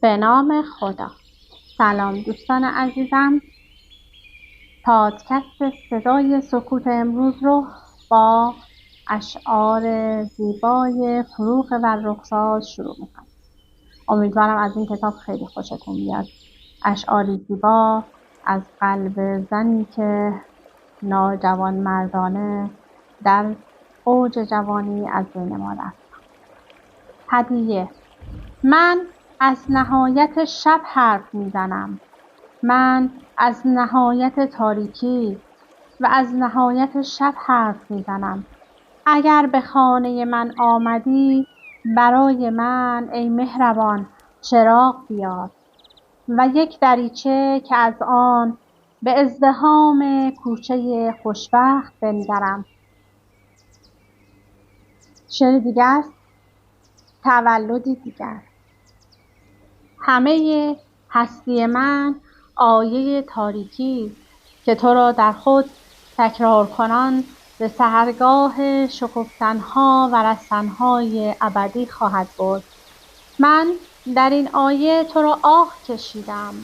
به نام خدا. سلام دوستان عزیزم. پادکست صدای سکوت امروز رو با اشعار زیبای فروغ والرخساز شروع میکنم. امیدوارم از این کتاب خیلی خوشتون بیاد. اشعاری زیبا از قلب زنی که ناجوان مردانه در اوج جوانی از بین ما رفت. هدیه. من از نهایت شب حرف میزنم. من از نهایت تاریکی و از نهایت شب حرف میزنم. اگر به خانه من آمدی، برای من ای مهربان چراغ بیار و یک دریچه که از آن به ازدحام کوچه خوشبخت بنگرم. شعر دیگر است. تولدی دیگر. همه هستی من آیه تاریکی که تو را در خود تکرار کنان به سحرگاه شکفتنها و رستنهای ابدی خواهد برد. من در این آیه تو را آه کشیدم.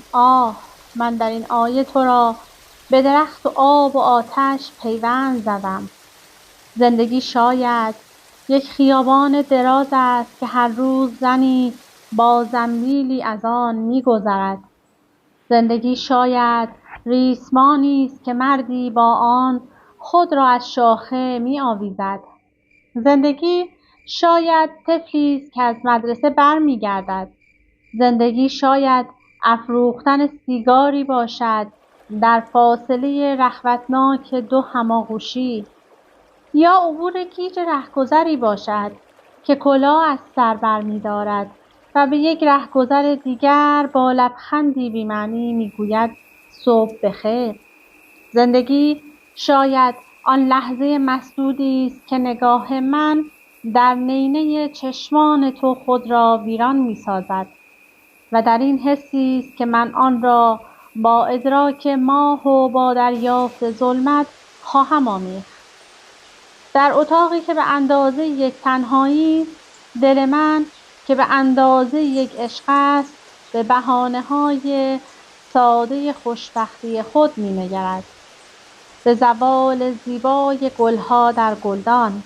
من در این آیه تو را به درخت و آب و آتش پیوند زدم. زندگی شاید یک خیابان دراز است که هر روز زنی با زنبیلی از آن می‌گذرد. زندگی شاید ریسمانی است که مردی با آن خود را از شاخه می‌آویزد. زندگی شاید طفلی است که از مدرسه برمیگردد. زندگی شاید افروختن سیگاری باشد در فاصله رخوتناک دو هماغوشی، یا عبور گیج رهگذری باشد که کلاه از سر برمی‌دارد و به یک رهگذر دیگر با لبخندی بی‌معنی می‌گوید صبح بخیر. زندگی شاید آن لحظه مسدودی است که نگاه من در نینه چشمان تو خود را ویران می‌سازد و در این حسی است که من آن را با ادراک ماه و با دریافت ظلمت خواهم آمیخت. در اتاقی که به اندازه یک تنهایی، دل من که به اندازه یک عشق است به بهانه‌های ساده خوشبختی خود می‌نگرد. به زوال زیبای گلها در گلدان،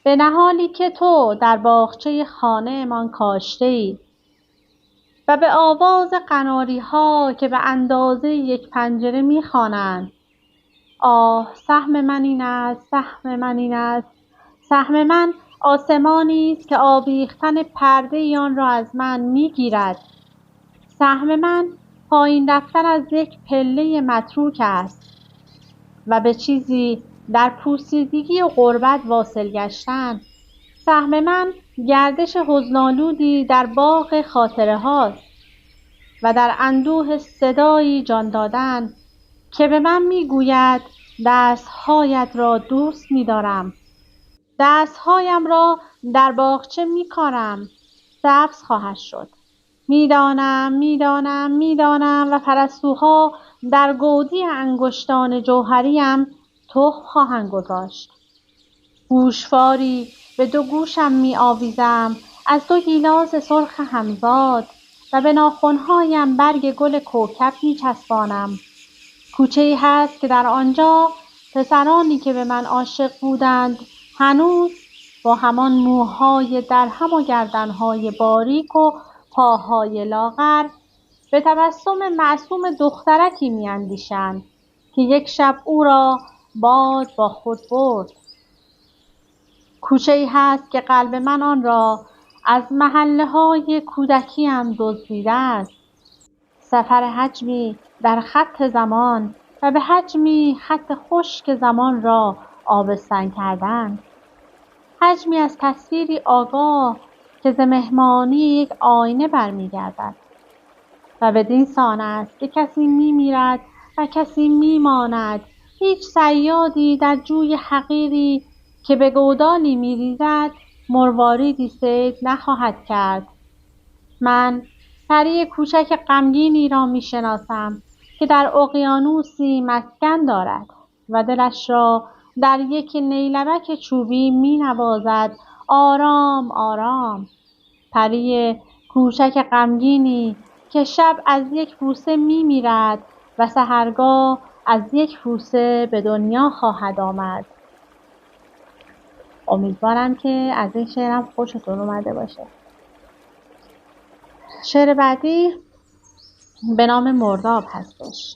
به نهالی که تو در باغچه خانه‌مان کاشته‌ای و به آواز قناری‌ها که به اندازه یک پنجره می‌خوانند: سهم من این است، سهم من این است. سهم من آسمانی است که آویختن پرده آن را از من می‌گیرد. سهم من پایین رفتن از یک پله متروک است و به چیزی در پوسیدگی و غربت واصل گشتن. سهم من گردش حزن‌آلودی در باغ خاطره هاست و در اندوه صدایی جان دادن که به من میگوید دستهایت را دوست می‌دارم. دستهایم را در باغچه می‌کارم. سبز خواهد شد. میدانم و پرستوها در گودی انگشتان جوهریم تخم خواهند گذاشت. گوشواری به دو گوشم می‌آویزم از دو گیلاس سرخ همزاد و به ناخن‌هایم برگ گل کوکب می‌چسبانم. کوچه‌ای هست که در آنجا پسرانی که به من عاشق بودند هنوز با همان موهای درهم و گردن‌های باریک و پاهای لاغر به تبسم معصوم دخترکی می‌اندیشند که یک شب او را باد با خود برد. کوچه‌ای هست که قلب من آن را از محله‌های کودکیم دزدیده است. سفر حجمی در خط زمان و به حجمی خط خشک زمان را آبستن کردن. حجمی از تصویری آگاه که ز مهمانی یک آینه برمیگردد و بدین سان است که کسی میمیرد و کسی میماند. هیچ صیادی در جوی حقیری که به گودالی میریزد مرواریدی صید نخواهد کرد. من پری کوچک غمگینی را میشناسم که در اقیانوسی مسکن دارد و دلش را در یک نیلبک چوبی مینوازد آرام آرام. پری کوچک غمگینی که شب از یک بوسه میمیرد و سحرگاه از یک بوسه به دنیا خواهد آمد. امیدوارم که از این شعرم خوشتون اومده باشه. شعر بعدی به نام مرداب هستش.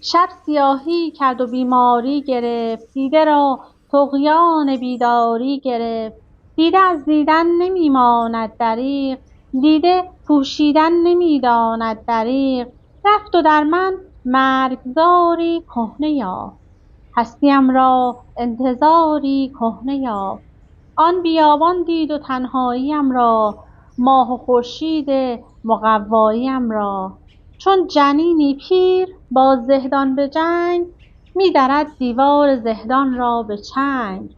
شب سیاهی کرد و بیماری گرفت، دیده را طغیان بیداری گرفت. دیده از دیدن نمیماند دریغ، دیده پوشیدن نمیداند دریغ. رفت و در من مرگزاری کهنه یافت، هستیم را انتظاری کهنه یافت. آن بیابان دید و تنهاییم را، ماه و خورشید مقواییم را. چون جنینی پیر با زهدان به جنگ، می‌درد دیوار زهدان را به چنگ.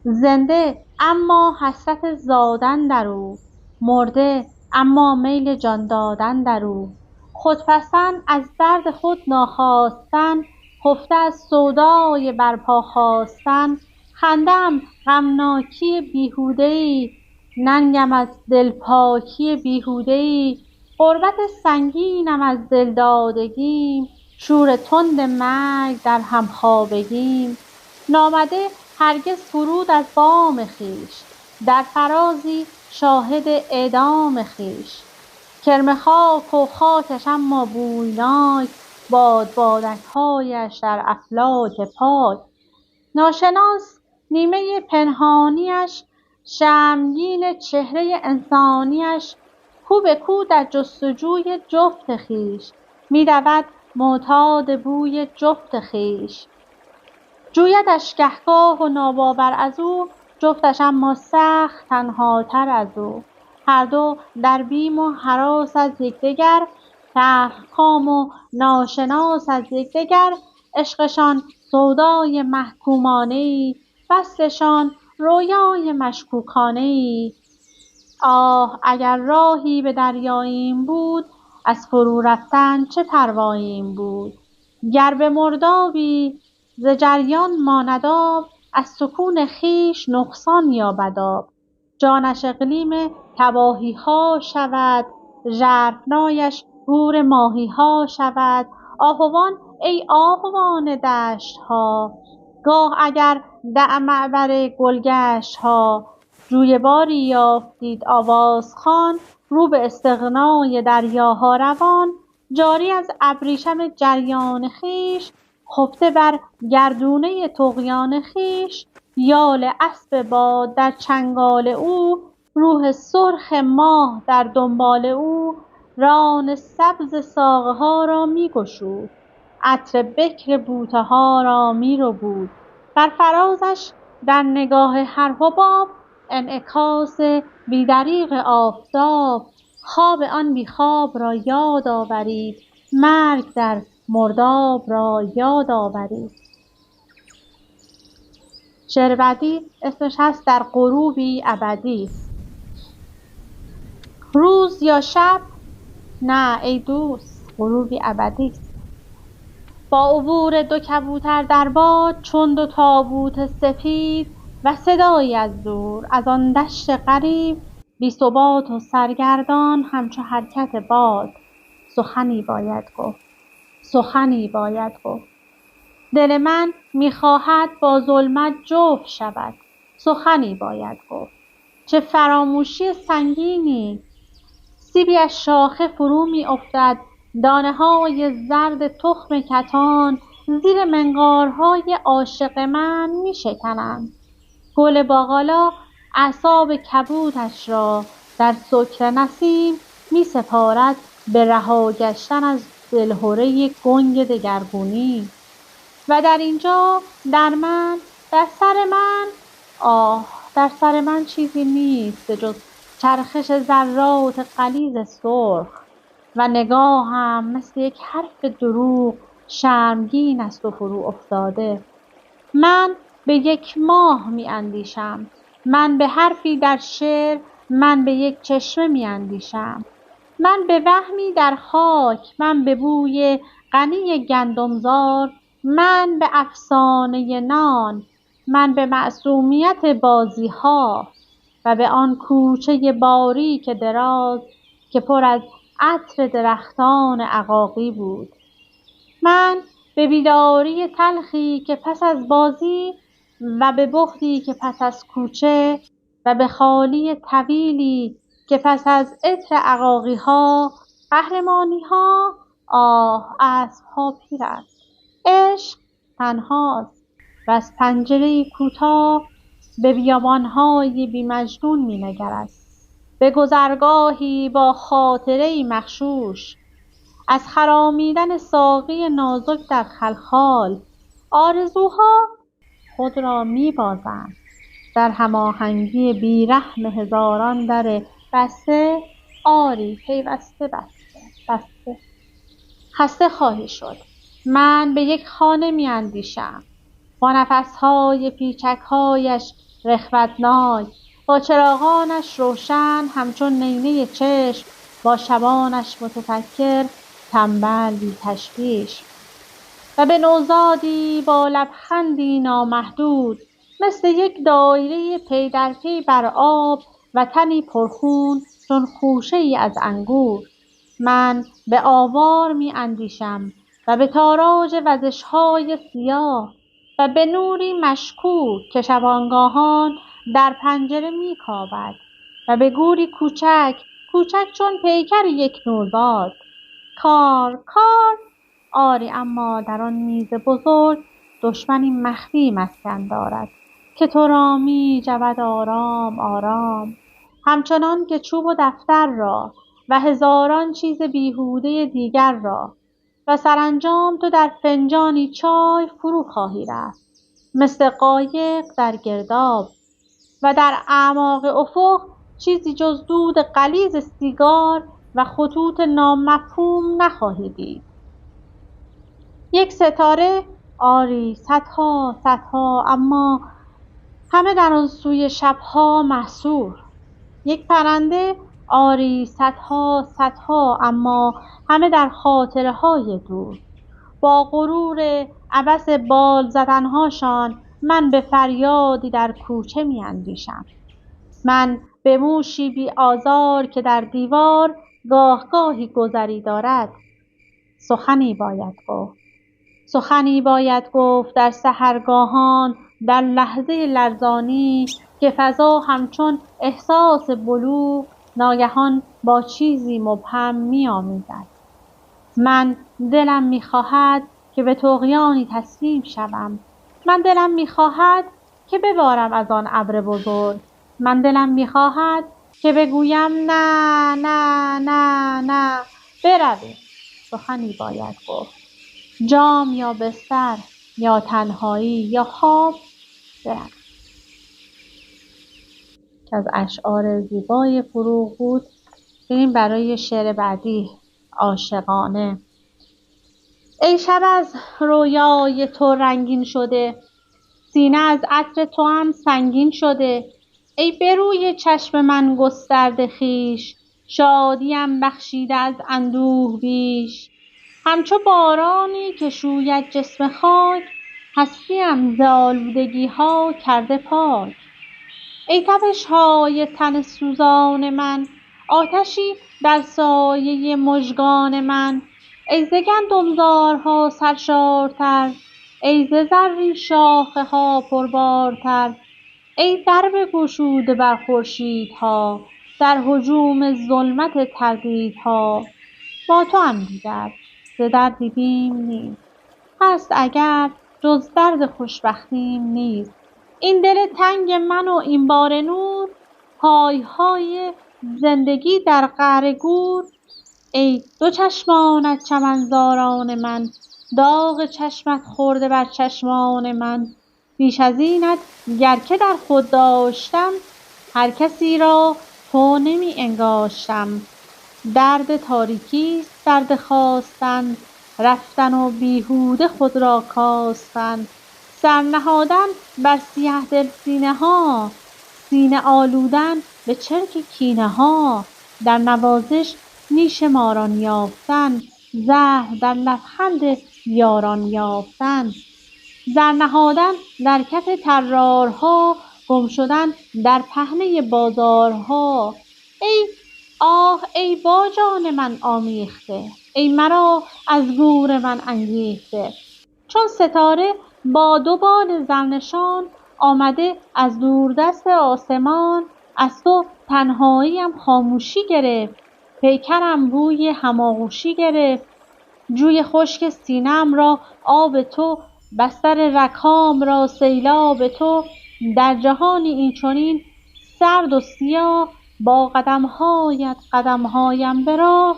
زنده اما حسرت زادن در او، مرده اما میل جان دادن در او. خودپسند از درد خود ناخاستن، خفته از سودای برپا خاستن. خنده‌ام غمناکی بیهوده‌ای، ننگم از دلپاکی بیهوده‌ای. غربت سنگینم از دلدادگیم، شور تند مرگ در همخوابگیم. نامده هرگز فرود از بام خویش، در فرازی شاهد اعدام خویش. کرم خاک و خاکش اما بویناک، باد بادک‌هایش در افلاک پاک. ناشناس نیمه پنهانیش، شرمگین چهره انسانیش. کو به کو در جستجوی جفت خویش، می‌دود معتاد بوی جفت خویش. جویدش گهگاه و ناباور از او، جفتش اما سخت تنهاتر از او. هر دو در بیم و هراس از یکدیگر، تلخکام و ناشناس از یکدیگر. عشقشان سودای محکومانه‌ای، وصلشان رویای مشکوکانه‌ای. آه اگر راهی به دریاییم بود، از فرو رفتن چه پرواییم بود. گر به مردابی ز جریان ماند آب، از سکون خویش نقصان یابد آب. جانش اقلیم تباهی‌ها شود، ژرفنایش گور ماهی‌ها شود. آهوان ای آهوان دشت‌ها، گاه اگر معبر گلگشت‌ها. جویباری یافتید آوازخوان، رو به استغنای دریاها روان. جاری از ابریشم جریان خویش، خفته بر گردونه طغیان خویش. یال اسب باد در چنگال او، روح سرخ ماه در دنبال او. ران سبز ساقه‌ها را می‌گشود، عطر بکر بوته‌ها را می‌ربود. بر فرازش در نگاه هر حباب، انعکاس بیدریغ آفتاب. خواب آن بیخواب را یاد آورید، مرگ در مرداب را یاد آورید. شعر بعدی اسمش هست در غروبی ابدی. روز یا شب؟ نه ای دوست، غروبی ابدی. با عبور دو کبوتر در باد، چون دو تابوت سپید و صدایی از دور، از آن دشت غریب، بی ثبات و سرگردان همچو حرکت باد. سخنی باید گفت، سخنی باید گفت. دل من می‌خواهد با ظلمت جفت شود، سخنی باید گفت. چه فراموشی سنگینی، سیبی از شاخه فرو می‌افتد، دانه‌های زرد تخم کتان زیر منقارهای عاشق من می‌شکنند. گل باقالا اعصاب کبودش را در سکر نسیم می‌سپارد به رها گشتن از دلهره گنگ دگرگونی. و در اینجا در من، در سر من، آه در سر من چیزی نیست به جز چرخش ذرات غلیظ سرخ. و نگاهم مثل یک حرف دروغ شرمگین است و فرو افتاده. من به یک ماه می‌اندیشم، من به حرفی در شعر، من به یک چشمه می‌اندیشم. من به وهمی در خاک، من به بوی غنی گندمزار، من به افسانه نان، من به معصومیت بازی‌ها و به آن کوچه باریک دراز که پر از عطر درختان عقاقی بود. من به بیداری تلخی که پس از بازی و به بخلی که پس از کوچه و به خالی طویلی که پس از عطر عقاقی ها، قهرمانی ها، اسب ها پیر است. عشق تنهاست و از پنجره کوتاه به بیابان‌های بی‌مجنون می‌نگرد، به گذرگاهی با خاطره‌ای مغشوش. از خرامیدن ساقی نازک در خلخال، آرزوها خود را می‌بازند. در هماهنگی بیرحم هزاران در بسته، آری پیوسته بسته. خسته خواهی شد. من به یک خانه می‌اندیشم، با نفس‌های پیچک‌هایش رخوتناک، با چراغانش روشن همچون نینه چشم، با شبانش متفکر، تنبل بی تشویش، و به نوزادی با لبخندی نامحدود، مثل یک دایره پی در پی بر آب و تنی پرخون چون خوشه‌ای از انگور. من به آوار می اندیشم و به تاراج وزش‌های سیاه و به نوری مشکوک که شبانگاهان در پنجره می کابد و به گوری کوچک چون پیکر یک نوزاد. کار آری، اما در آن میز بزرگ دشمنی مخفی مسکن دارد که تو را می جود آرام آرام، همچنان که چوب و دفتر را و هزاران چیز بیهوده دیگر را، و سرانجام تو در فنجانی چای فرو خواهی رفت مثل قایق در گرداب و در اعماق افق چیزی جز دود غلیظ سیگار و خطوط نامفهوم نخواهی دید. یک ستاره، آری صدها، اما همه در آن سوی شبها محصور. یک پرنده، آری صدها، اما همه در خاطره‌های دور. با غرور عبث بال زدنهاشان من به فریادی در کوچه می‌اندیشم. من به موشی بی آزار که در دیوار گاهی گذری دارد. سخنی باید گفت در سحرگاهان، در لحظه لرزانی که فضا همچون احساس بلوغ ناگهان با چیزی مبهم می‌آمیزد. من دلم می‌خواهد که به طغیانی تسلیم شوم. من دلم می‌خواهد که ببارم از آن ابر بزرگ. من دلم می‌خواهد که بگویم نه، برویم. سخنی باید گفت. جام یا بستر یا تنهایی یا خواب، برویم. که از اشعار زیبای فروغ بود. بریم برای شعر بعدی، عاشقانه. ای شب از رویای تو رنگین شده، سینه از عطر تو هم سنگین شده. ای به روی چشم من گسترده خویش، شادیم بخشیده از اندوه بیش. همچو بارانی که شوید جسم خاک، هستیم ز آلودگی‌ها کرده پاک. ای تپش‌های تن سوزان من، آتشی در سایه مژگان من. ای ز گندمزارها سرشارتر، ای ز زرین شاخه‌ها پربارتر. ای درب گشوده بر خورشیدها، در هجوم ظلمت تردیدها. با توام دیگر ز دردی بیم نیست، هست اگر جز درد خوشبختیم نیست. این دل تنگ من و این بار نور، پایهای زندگی در قعر گور. ای دو چشمانت چمنزاران من، داغ چشمت خورده بر چشمان من. بیش از اینت گر که در خود داشتم، هر کسی را تو نمی انگاشتم. درد تاریکیست درد خواستن، رفتن و بیهوده خود را کاستن. سر نهادن بر سیه دل سینه ها، سینه آلودن به چرک کینه ها. در نوازش نیش ماران یافتن، زهر در لبخند یاران یافتن. زر نهادن در کف طرارها، گم شدن در پهنه بازارها. ای آه ای با جان من آمیخته، ای مرا از گور من انگیخته. چون ستاره با دو بال زرنشان، آمده از دوردست آسمان. از تو تنهاییم خاموشی گرفت، پیکرم بوی هماغوشی گرفت. جوی خشک سینه‌ام را آب تو، بستر رگ‌هام را سیلاب تو. در جهانی اینچنین سرد و سیاه، با قدم‌هایت قدم‌هایم به راه.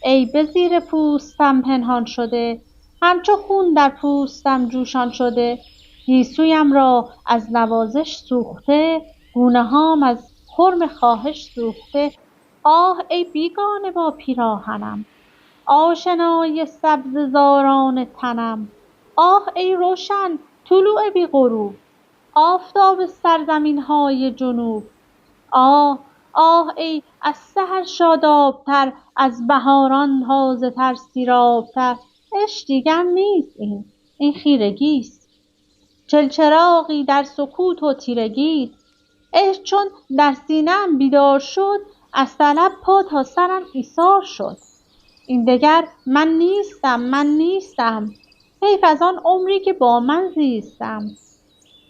ای به زیر پوستم پنهان شده، همچو خون در پوستم جوشان شده. گیسویم را از نوازش سوخته، گونه‌هام از خرم خواهش سوخته. آه ای بیگانه با پیراهنم، آشنای سبزه زاران تنم. آه ای روشن طلوع بی غروب، آفتاب سرزمین‌های جنوب. آه آه ای از سحر شاداب‌تر، از بهاران تازه‌تر سیراب‌تر. عشق دیگر نیست این خیرگیست، چلچراغی در سکوت و تیرگیست. عشق چون در سینه‌ام بیدار شد، از طلب پا تا سرم ایثار شد. این دگر من نیستم، حیف از آن عمری که با من زیستم.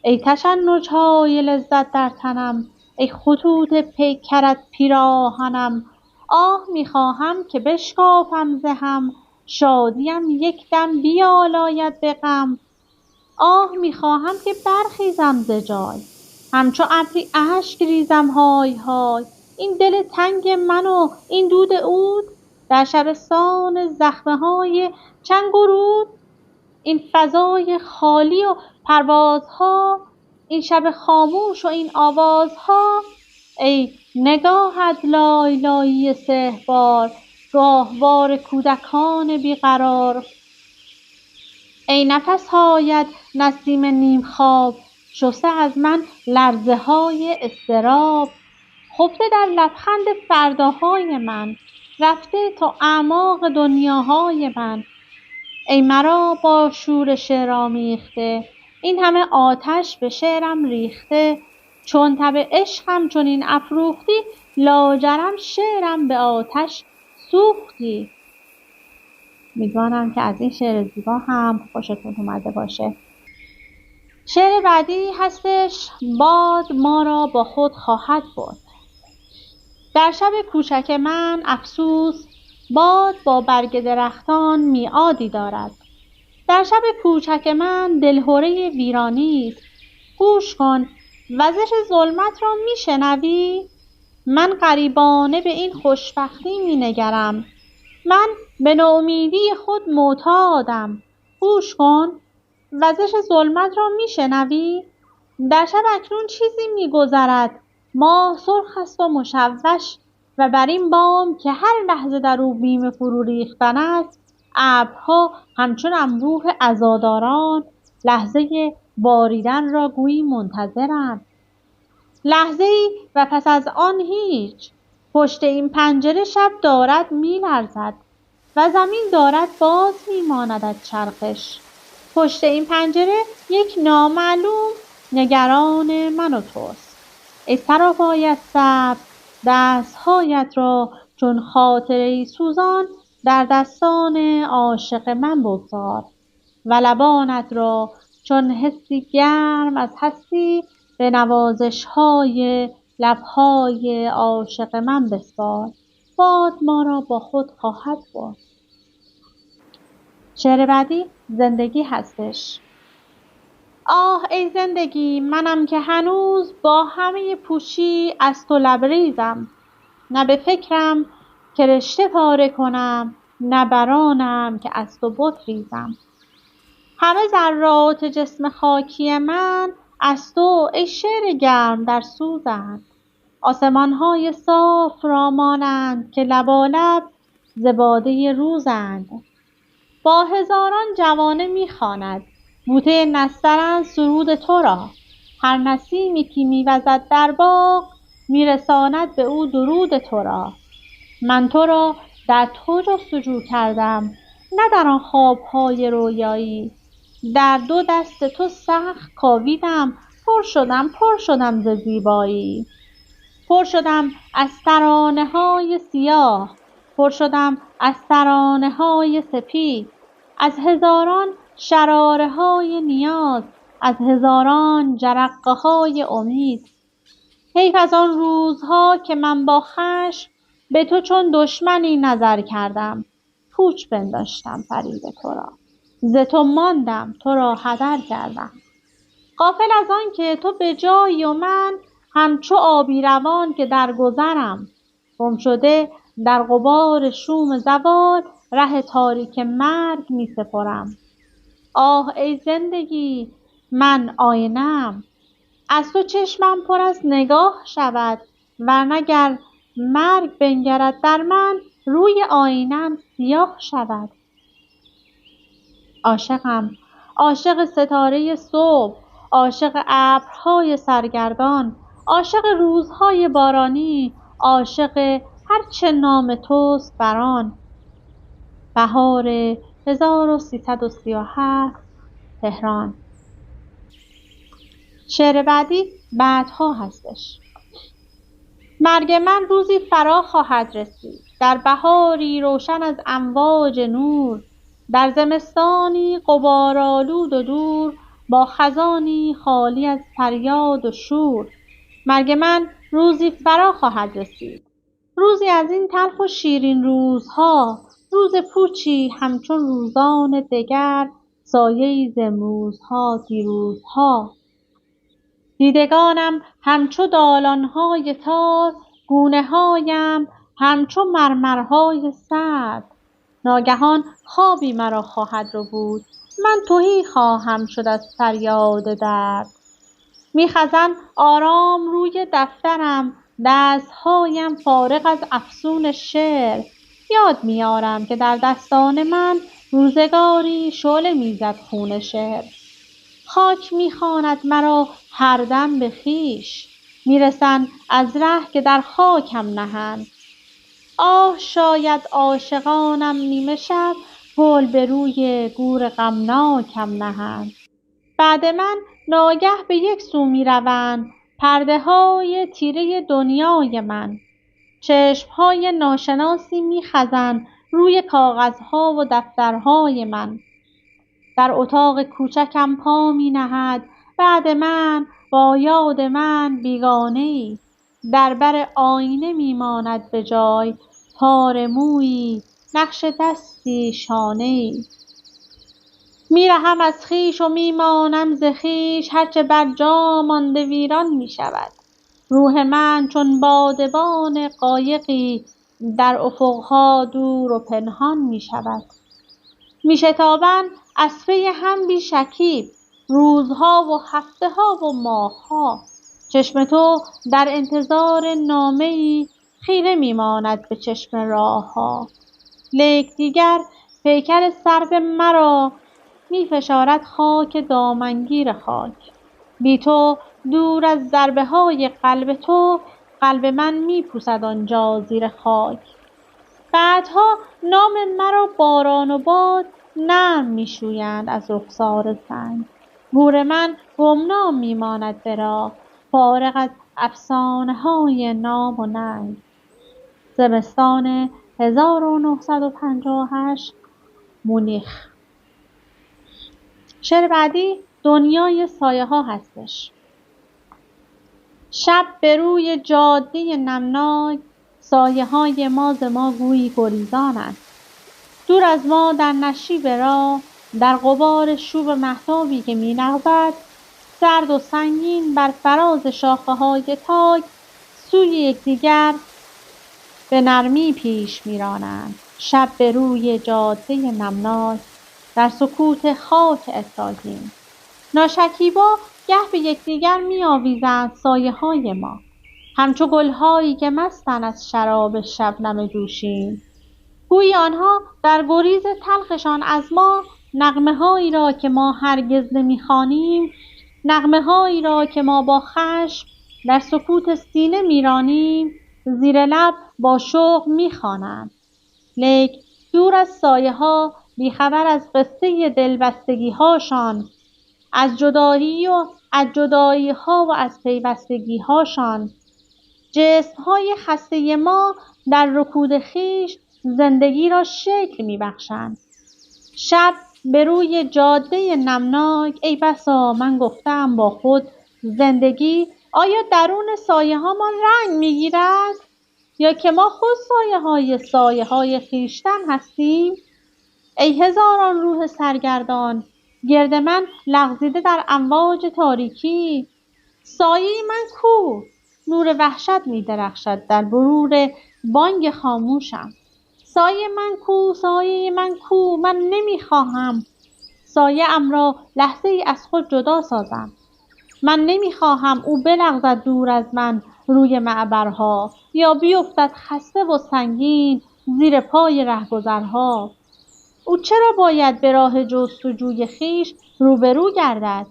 ای تشنج‌های لذت در تنم، ای خطوط پیکرت پیراهنم. آه می‌خواهم که بشکافم ز هم، شادیم یک دم بیالاید به غم. آه می‌خواهم که برخیزم ز جای، همچو ابری اشک ریزم های های. این دل تنگ من و این دود عود، در شبستان زخمه‌های چنگ و رود. این فضای خالی و پروازها، این شب خاموش و این آوازها. ای نگاهت لای لایی سحربار، گاهوار کودکان بیقرار. ای نفس‌هایت نسیم نیم خواب، شسته از من لرزه‌های اضطراب. خفته در لبخند فرداهای من، رفته تا اعماق دنیاهای من. ای مرا با شور شعر آمیخته، این همه آتش به شعرم ریخته. چون تب عشقم چنین افروختی، لاجرم شعرم به آتش سوختی. امیدوارم که از این شعر زیبا هم خوشتون اومده باشه. شعر بعدی هستش: باد ما را با خود خواهد برد. در شب کوچک من افسوس، باد با برگ درختان میعادی دارد. در شب کوچک من دلهره ویرانی است. گوش کن، وزش ظلمت را میشنوی؟ من غریبانه به این خوشبختی مینگرم. من به ناامیدی خود معتادم. گوش کن، وزش ظلمت را میشنوی؟ در شب اکنون چیزی میگذرد، ماه سرخ است و مشوش، و بر این بام که هر لحظه در او بیم فرو ریختن است، ابرها همچون انبوه عزاداران لحظه باریدن را گویی منتظرند. لحظه‌ای و پس از آن هیچ. پشت این پنجره شب دارد میلرزد و زمین دارد باز میماند از چرخش. پشت این پنجره یک نامعلوم نگران من و توست. ای سراپای صبر، دستهایت را چون خاطره‌ای سوزان در دستان عاشق من بگذار، و لبانت را چون حسی گرم از هستی به نوازش‌های لب‌های عاشق من بسپار. باد ما را با خود خواهد برد. شعر بعدی زندگی هستش. آه ای زندگی، منم که هنوز با همه پوچی از تو لبریزم. نه به فکرم که رشته پاره کنم، نه برانم که از تو بگریزم. همه ذرات جسم خاکی من از تو ای شعر گرم در سوزند. آسمان‌های صاف را مانند که لبالب ز باده روزند. با هزاران جوانه می‌خواند بوته نسترن سرود تو را. هر نسیمی که می‌وزد در باغ، میرساند به او درود تو را. من تو را در تو جستجو کردم، نه در آن خواب‌های رویایی. در دو دست تو سخت کاویدم، پر شدم ز زیبایی. پر شدم از ترانه‌های سیاه، پر شدم از ترانه‌های سپید، از هزاران شراره‌های نیاز، از هزاران جرقه‌های امید. حیف از آن روزها که من با خشم به تو چون دشمنی نظر کردم. پوچ پنداشتم فریب تو را، ز تو ماندم تو را حذر کردم. غافل از آن که تو به جایی و من همچو آبی روان که در گذرم. گم شده در غبار شوم زوال ره تاریک مرگ می سپرم. آه ای زندگی من آینه‌ام، از تو چشمم پر از نگاه شود، ورنه گر مرگ بنگرد در من روی آینه‌ام سیاه شود. عاشقم، عاشق ستاره صبح، عاشق ابرهای سرگردان، عاشق روزهای بارانی، عاشق هر چه نام توست بر آن. بهار 1337 تهران. شعر بعدی بعدها هستش. مرگ من روزی فرا خواهد رسید، در بهاری روشن از امواج نور، در زمستانی غبارآلود و دور، با خزانی خالی از فریاد و شور. مرگ من روزی فرا خواهد رسید، روزی از این تلخ و شیرین روزها، روز پوچی همچون روزان دگر، سایه‌ای ز امروزها دیروزها. دیدگانم همچو دالان‌های تار، گونه‌هایم همچو مرمرهای سرد. ناگهان خوابی مرا خواهد ربود، من تهی خواهم شد از فریاد درد. می‌خزم آرام روی دفترم، دست‌هایم فارغ از افسون شعر. یاد می‌آرم که در دستان من روزگاری شعله می‌زد خون شعر. خاک می‌خواند مرا هر دم به خویش، می‌رسند از ره که در خاکم نهند. آه شاید عاشقانم نیمه شب، گل به روی گور غمناکم نهند. بعد من ناگه به یک سو می‌روند پرده‌های تیره دنیای من. چشم‌های ناشناسی می‌خزند روی کاغذها و دفترهای من. در اتاق کوچکم پا می‌نهد بعد من با یاد من بیگانه‌ای. در بر آینه می‌ماند به جای تار مویی، نقش دستی، شانه‌ای. می‌رهم از خویش و می‌مانم ز خویش، هرچه بر جا مانده ویران می‌شود. روح من چون بادبان قایقی در افق‌ها دور و پنهان می‌شود. می‌شتابند از پی هم بی شکیب روزها و هفته‌ها و ماه‌ها. چشم تو در انتظار نامه‌ای خیره می‌ماند به چشم راه‌ها. لیک دیگر پیکر سرو مرا می‌فشارد خاک دامنگیر خاک. بی تو دور از ضربه‌های قلب تو، قلب من می‌پوسد آنجا زیر خاک. بعدها نام مرا باران و باد نرم می‌شویند از رخسار سنگ. گور من گمنام می‌ماند به راه، فارغ از افسانه‌های نام و ننگ. زمستان 1958 مونیخ. شعر بعدی دنیای سایه‌ها هستش. شب به روی جاده نمناک، سایه‌های ما ز ما گویی گریزانند. دور از ما در نشیب راه، در غبار شوب مهتابی که می‌نبضد، سرد و سنگین بر فراز شاخه‌های تاک، سوی یکدیگر به نرمی پیش می‌رانند. شب به روی جاده نمناک، در سکوت خاک استادیم. ناشکیبا گه به یکدیگر می‌آویزند سایه‌های ما، همچو گل‌هایی که مستند از شراب شبنم جوشین. گویی آنها در گریز تلخشان از ما نغمه‌هایی را که ما هرگز نمی‌خوانیم، نغمه‌هایی را که ما با خشم در سکوت سینه می‌رانیم، زیر لب با شوق می‌خوانند. لیک دور از سایه‌ها، بی‌خبر از قصه دلبستگی‌هاشان، از جدایی‌ها و از پیوستگی‌هاشان، جسم‌های خسته ما در رکود خویش زندگی را شکل می‌بخشند. شب به روی جاده نمناک، ای بسا من گفتم با خود زندگی آیا درون سایه‌هامان رنگ می‌گیرد یا که ما خود سایه های خویشتن هستیم؟ ای هزاران روح سرگردان گرد من لغزیده در امواج تاریکی، سایه من کو؟ نور وحشت می درخشد در برور بانگ خاموشم. سایه من کو؟ سایه من کو؟ من نمیخواهم سایه ام را لحظه ای از خود جدا سازم. من نمیخواهم او بلغزد دور از من روی معبرها یا بیفتد خسته و سنگین زیر پای رهگذرها. او چرا باید به راه جستجوی خویش روبرو گردد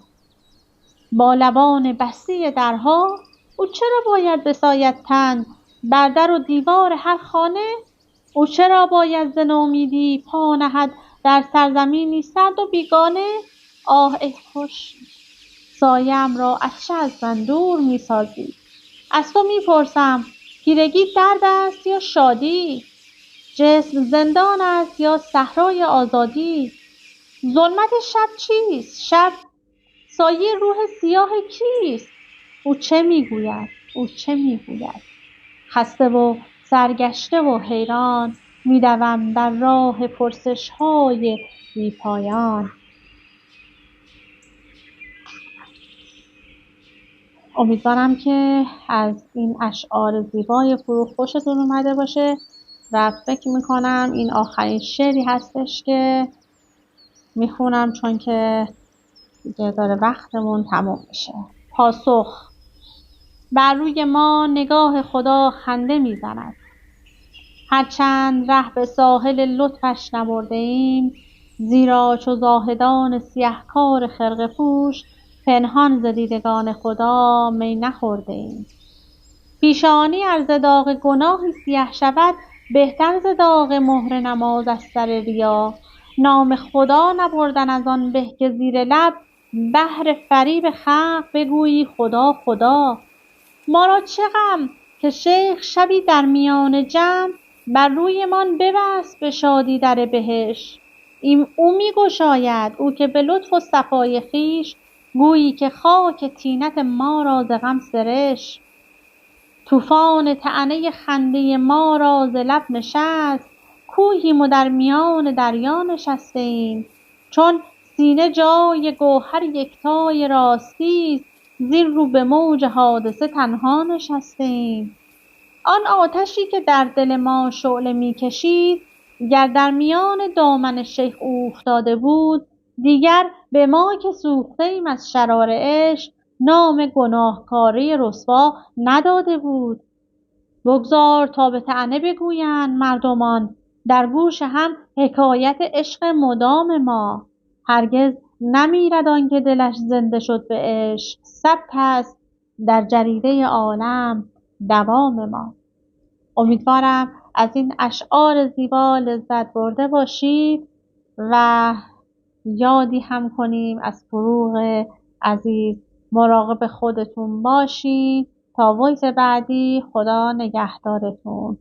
با لبان بسته درها؟ او چرا باید بساید تن بر در و دیوار هر خانه؟ او چرا باید ز نومیدی پا نهد در سرزمینی سرد و بیگانه؟ آه ای خوش سایه‌ام را از چه از من دور می‌سازی؟ از تو می‌پرسم تیرگی درد است یا شادی؟ جسم زندان است یا صحرای آزادی؟ ظلمت شب چیست؟ شب سایه روح سیاه کیست؟ او چه میگوید؟ او چه میگوید؟ خسته و سرگشته و حیران میدوم در راه پرسش‌های بی‌پایان. امیدوارم که از این اشعار زیبای فروغ خوشتون اومده باشه و فکر میکنم این آخرین شعری هستش که میخونم چون که دیگه داره وقتمون تموم میشه. پاسخ: بر روی ما نگاه خدا خنده میزند، هرچند ره به ساحل لطفش نبرده ایم، زیرا چو زاهدان سیهکار خرقه پوش پنهان ز دیدگان خدا می نخورده ایم. پیشانی ار ز داغ گناهی سیه شود، بهتر ز داغ مهر نماز از سر ریا. نام خدا نبردن از آن به که زیر لب بهر فریب خلق بگویی خدا خدا. ما را چه غم که شیخ شبی در میان جمع بر رویمان ببست به شادی در بهشت. او میگشاید، او که به لطف و صفای خویش گویی که خاک طینت ما را ز غم سرشت. طوفان طعنه خنده ما را ز لب نشست، کوهیم و در میان دریا نشسته ایم. چون سینه جای گوهر یکتای راستی است، زین رو به موج حادثه تنها نشسته ایم. آن آتشی که در دل ما شعله میکشید، گر در میان دامن شیخ اوفتاده بود، دیگر به ما که سوخته ایم از شرار عشق نام گناهکاری رسوا نداده بود. بگذار تا به طعنه بگویند مردمان در گوش هم حکایت عشق مدام ما. هرگز نمیرد آن که دلش زنده شد به عشق، ثبت است در جریده عالم دوام ما. امیدوارم از این اشعار زیبا لذت برده باشید و یادی هم کنیم از فروغ عزیز. مراقب خودتون باشید تا وایس بعدی. خدا نگهدارتون.